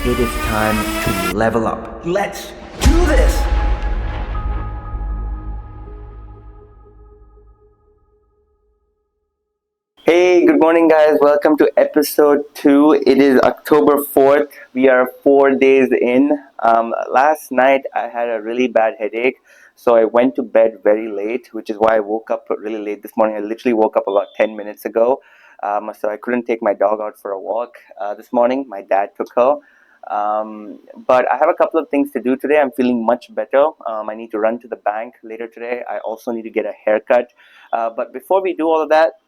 it is time to level up. Let's do this! Hey, good morning guys. Welcome to episode 2. It is October 4th. We are 4 days in. Last night I had a really bad headache, so I went to bed very late, which is why I woke up really late this morning. I literally woke up about 10 minutes ago, so I couldn't take my dog out for a walk this morning. My dad took her. But I have a couple of things to do today. I'm feeling much better. I need to run to the bank later today. I also need to get a haircut. But before we do all of that,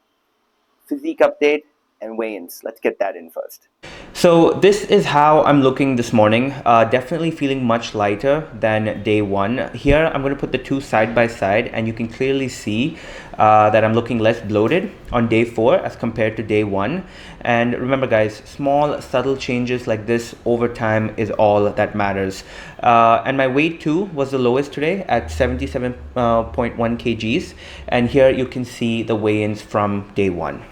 physique update and weigh-ins. Let's get that in first. So this is how I'm looking this morning. Definitely feeling much lighter than day 1. Here I'm going to put the two side by side and you can clearly see that I'm looking less bloated on day 4 as compared to day 1. And remember guys, small subtle changes like this over time is all that matters. And my weight too was the lowest today at 77.1 kgs. And here you can see the weigh-ins from day 1.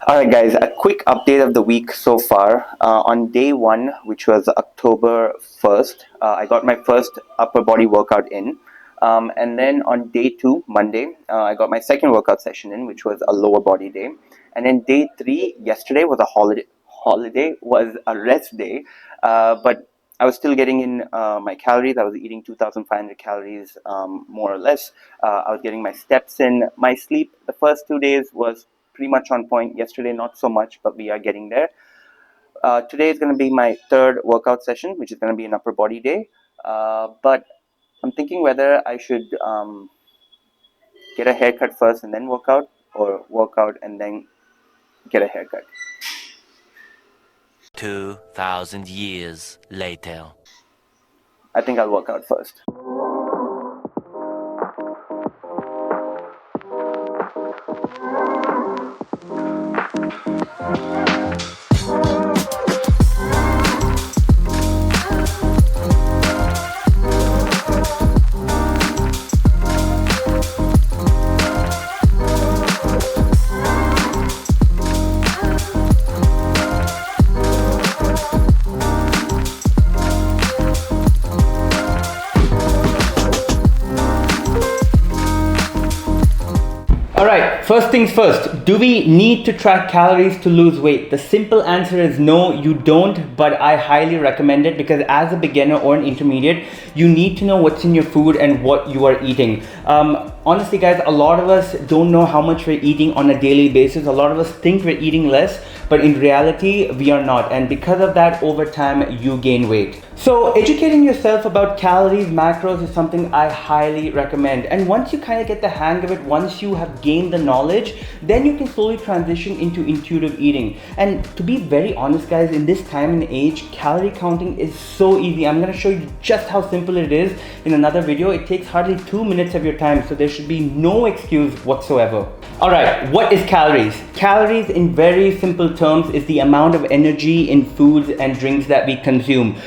Alright guys, a quick update of the week so far. On day 1, which was October 1st, I got my first upper body workout in. And then on day 2, Monday, I got my second workout session in, which was a lower body day. And then day 3, yesterday was a holiday, was a rest day. But I was still getting in my calories. I was eating 2,500 calories, more or less. I was getting my steps in. My sleep the first 2 days was pretty much on point. Yesterday not so much, but we are getting there. Today is going to be my third workout session, which is going to be an upper body day. But I'm thinking whether I should get a haircut first and then work out, or work out and then get a haircut. 2,000 years later. I think I'll work out first. Alright, first things first, do we need to track calories to lose weight? The simple answer is no, you don't, but I highly recommend it because as a beginner or an intermediate, you need to know what's in your food and what you are eating. Honestly guys, a lot of us don't know how much we're eating on a daily basis. A lot of us think we're eating less, but in reality, we are not. And because of that, over time, you gain weight. So educating yourself about calories, macros is something I highly recommend. And once you kind of get the hang of it, once you have gained the knowledge, then you can slowly transition into intuitive eating. And to be very honest guys, in this time and age, calorie counting is so easy. I'm going to show you just how simple it is in another video. It takes hardly 2 minutes of your time, so there should be no excuse whatsoever. Alright, what is calories? Calories in very simple terms is the amount of energy in foods and drinks that we consume.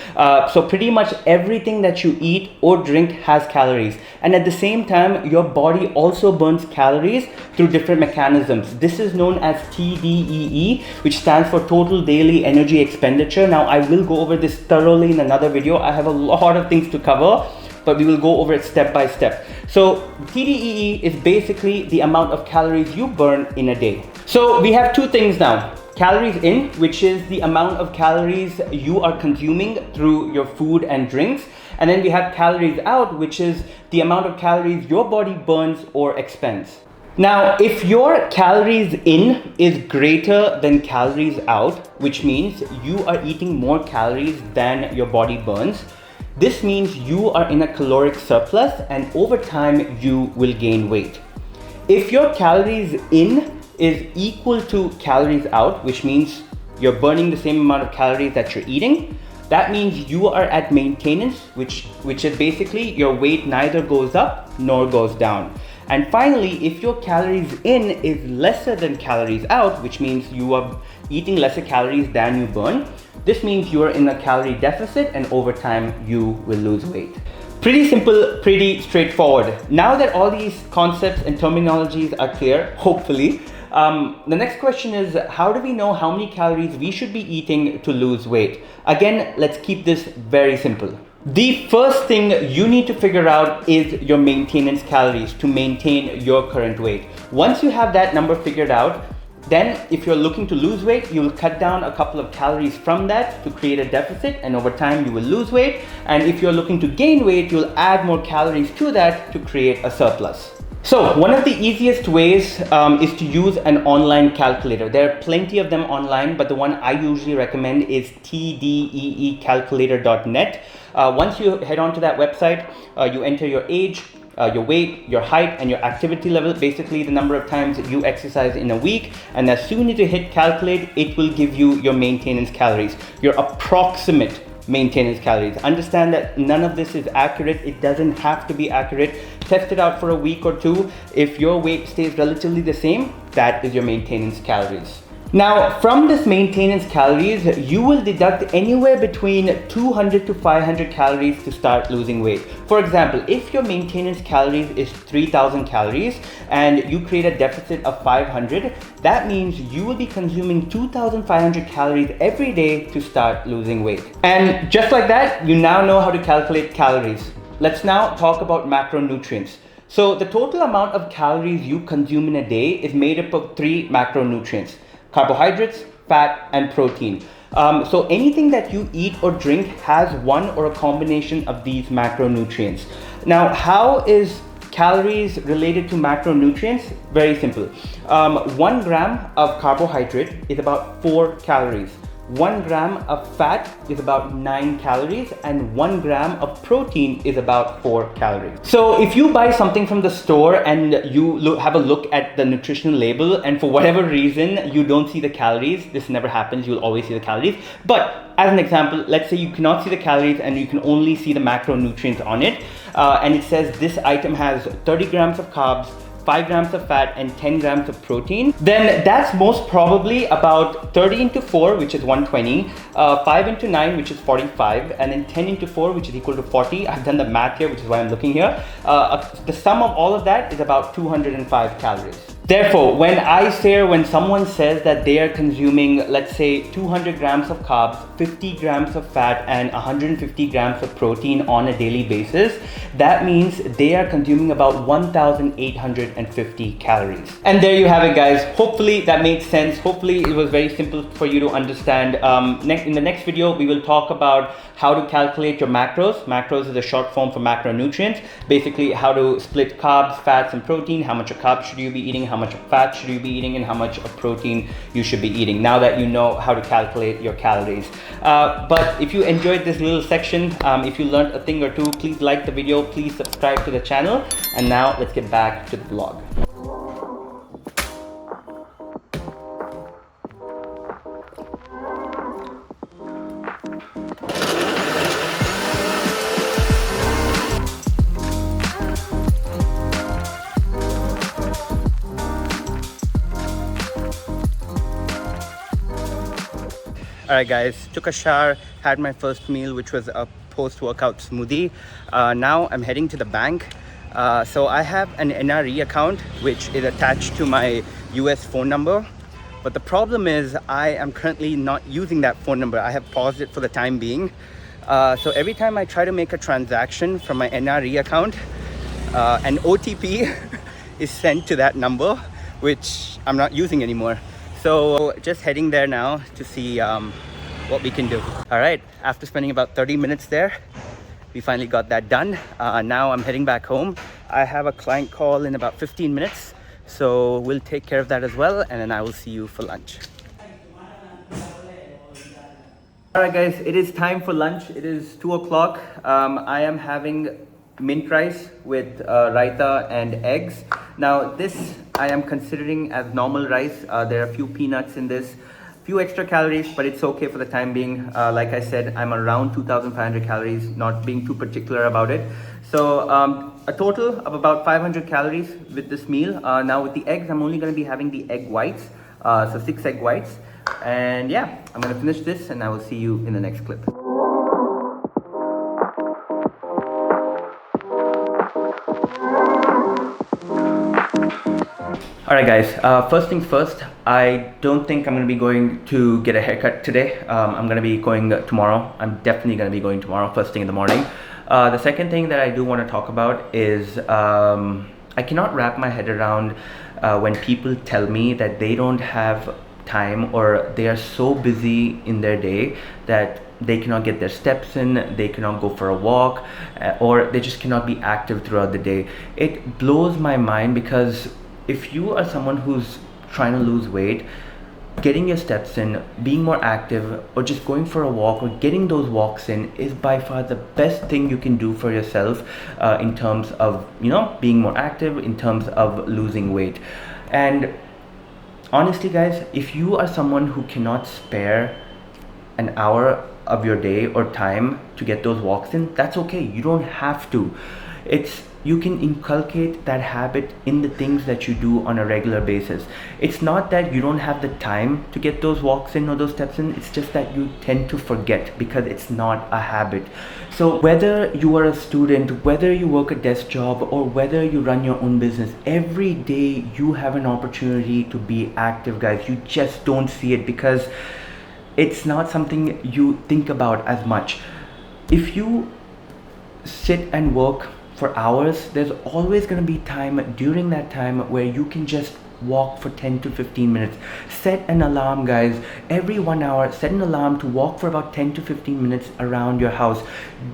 So pretty much everything that you eat or drink has calories. And at the same time, your body also burns calories through different mechanisms. This is known as TDEE, which stands for Total Daily Energy Expenditure. Now, I will go over this thoroughly in another video. I have a lot of things to cover, but we will go over it step by step. So TDEE is basically the amount of calories you burn in a day. So we have two things now. Calories in, which is the amount of calories you are consuming through your food and drinks. And then we have calories out, which is the amount of calories your body burns or expends. Now, if your calories in is greater than calories out, which means you are eating more calories than your body burns, this means you are in a caloric surplus and over time you will gain weight. If your calories in is equal to calories out, which means you're burning the same amount of calories that you're eating, that means you are at maintenance, which is basically your weight neither goes up nor goes down. And finally, if your calories in is lesser than calories out, which means you are eating lesser calories than you burn, this means you are in a calorie deficit and over time you will lose weight. Pretty simple, pretty straightforward. Now that all these concepts and terminologies are clear, hopefully, The next question is, how do we know how many calories we should be eating to lose weight? Again, let's keep this very simple. The first thing you need to figure out is your maintenance calories to maintain your current weight. Once you have that number figured out, then if you're looking to lose weight, you'll cut down a couple of calories from that to create a deficit, and over time you will lose weight. And if you're looking to gain weight, you'll add more calories to that to create a surplus. So one of the easiest ways is to use an online calculator. There are plenty of them online, but the one I usually recommend is tdeecalculator.net. Once you head on to that website, you enter your age, your weight, your height, and your activity level, basically the number of times you exercise in a week. And as soon as you hit calculate, it will give you your maintenance calories, your approximate maintenance calories. Understand that none of this is accurate. It doesn't have to be accurate. Test it out for a week or two. If your weight stays relatively the same, that is your maintenance calories. Now, from this maintenance calories, you will deduct anywhere between 200 to 500 calories to start losing weight. For example, if your maintenance calories is 3000 calories and you create a deficit of 500, that means you will be consuming 2500 calories every day to start losing weight. And just like that, you now know how to calculate calories. Let's now talk about macronutrients. So the total amount of calories you consume in a day is made up of 3 macronutrients: carbohydrates, fat, and protein. So anything that you eat or drink has one or a combination of these macronutrients. Now, how is calories related to macronutrients? Very simple. 1 gram of carbohydrate is about 4 calories. 1 gram of fat is about 9 calories, and 1 gram of protein is about 4 calories. So if you buy something from the store and you have a look at the nutritional label, and for whatever reason you don't see the calories, this never happens, you'll always see the calories. But as an example, let's say you cannot see the calories and you can only see the macronutrients on it, and it says this item has 30 grams of carbs, 5 grams of fat, and 10 grams of protein, then that's most probably about 30 into 4, which is 120, 5 into 9, which is 45, and then 10 into 4, which is equal to 40. I've done the math here, which is why I'm looking here. The sum of all of that is about 205 calories. Therefore, when someone says that they are consuming, let's say, 200 grams of carbs, 50 grams of fat, and 150 grams of protein on a daily basis, that means they are consuming about 1,850 calories. And there you have it, guys. Hopefully that made sense. Hopefully it was very simple for you to understand. In the next video, we will talk about how to calculate your macros. Macros is a short form for macronutrients. Basically, how to split carbs, fats, and protein. How much of carbs should you be eating? How much of fat should you be eating? And how much of protein you should be eating, now that you know how to calculate your calories. But if you enjoyed this little section, if you learned a thing or two, please like the video, please subscribe to the channel. And now let's get back to the vlog. Alright guys, took a shower, had my first meal, which was a post-workout smoothie. Now I'm heading to the bank. So I have an NRE account which is attached to my US phone number. But the problem is I am currently not using that phone number. I have paused it for the time being. So every time I try to make a transaction from my NRE account, an OTP is sent to that number, which I'm not using anymore. So just heading there now to see what we can do. All right, after spending about 30 minutes there, we finally got that done. Now I'm heading back home. I have a client call in about 15 minutes. So we'll take care of that as well. And then I will see you for lunch. All right, guys, it is time for lunch. It is 2 o'clock. I am having mint rice with raita and eggs. Now this I am considering as normal rice. There are a few peanuts in this, few extra calories, but it's okay for the time being. Like I said, I'm around 2,500 calories, not being too particular about it. So a total of about 500 calories with this meal. Now with the eggs, I'm only going to be having the egg whites, so 6 egg whites. And yeah, I'm going to finish this and I will see you in the next clip. Alright guys, first things first, I don't think I'm going to be going to get a haircut today. I'm going to be going tomorrow. I'm definitely going to be going tomorrow, first thing in the morning. The second thing that I do want to talk about is I cannot wrap my head around when people tell me that they don't have time or they are so busy in their day that they cannot get their steps in, they cannot go for a walk, or they just cannot be active throughout the day. It blows my mind because if you are someone who's trying to lose weight, getting your steps in, being more active, or just going for a walk or getting those walks in is by far the best thing you can do for yourself in terms of, you know, being more active, in terms of losing weight. And honestly guys, if you are someone who cannot spare an hour of your day or time to get those walks in, that's okay. You don't have to. You can inculcate that habit in the things that you do on a regular basis. It's not that you don't have the time to get those walks in or those steps in, it's just that you tend to forget because it's not a habit. So whether you are a student, whether you work a desk job, or whether you run your own business, every day you have an opportunity to be active, guys. You just don't see it because it's not something you think about as much. If you sit and work for hours, there's always going to be time during that time where you can just walk for 10 to 15 minutes. Set an alarm, guys. Every 1 hour, set an alarm to walk for about 10 to 15 minutes around your house.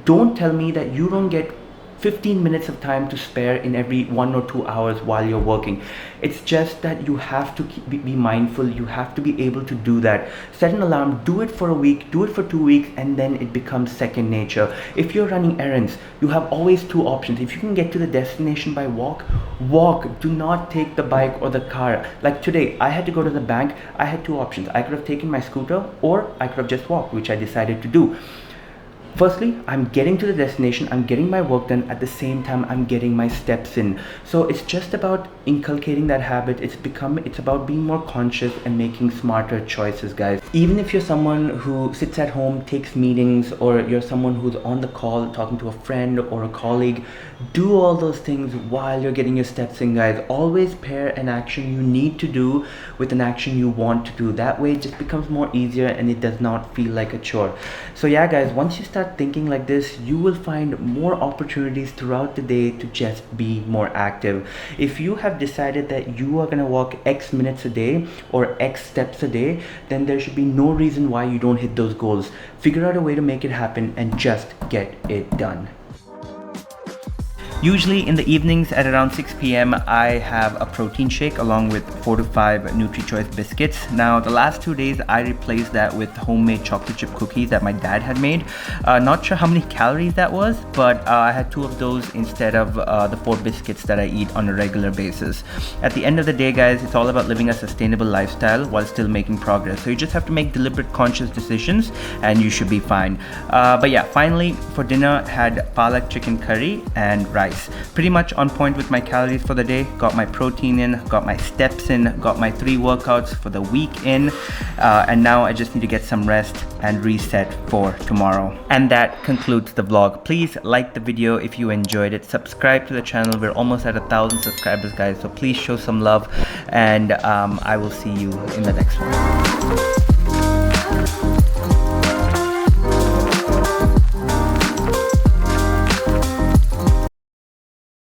Don't tell me that you don't get 15 minutes of time to spare in every 1 or 2 hours while you're working. It's just that you have to be mindful. You have to be able to do that. Set an alarm, do it for a week, do it for 2 weeks, and then it becomes second nature. If you're running errands, you have always two options. If you can get to the destination by walk, walk. Do not take the bike or the car. Like today, I had to go to the bank. I had two options. I could have taken my scooter or I could have just walked, which I decided to do. Firstly, I'm getting to the destination, I'm getting my work done, at the same time I'm getting my steps in. So it's just about inculcating that habit. It's about being more conscious and making smarter choices, guys. Even if you're someone who sits at home, takes meetings, or you're someone who's on the call talking to a friend or a colleague, do all those things while you're getting your steps in, guys. Always pair an action you need to do with an action you want to do. That way it just becomes more easier and it does not feel like a chore. So yeah guys, once you start thinking like this, you will find more opportunities throughout the day to just be more active. If you have decided that you are going to walk X minutes a day or X steps a day, then there should be no reason why you don't hit those goals. Figure out a way to make it happen and just get it done. Usually in the evenings at around 6 p.m. I have a protein shake along with 4 to 5 NutriChoice biscuits. Now the last 2 days I replaced that with homemade chocolate chip cookies that my dad had made. Not sure how many calories that was, but I had 2 of those instead of the 4 biscuits that I eat on a regular basis. At the end of the day guys, it's all about living a sustainable lifestyle while still making progress. So you just have to make deliberate conscious decisions and you should be fine. But yeah, finally for dinner had palak chicken curry and rice. Pretty much on point with my calories for the day. Got my protein in, got my steps in, got my 3 workouts for the week in, and now I just need to get some rest and reset for tomorrow. And that concludes the vlog. Please like the video if you enjoyed it. Subscribe to the channel. We're almost at 1,000 subscribers guys, so please show some love, and I will see you in the next one.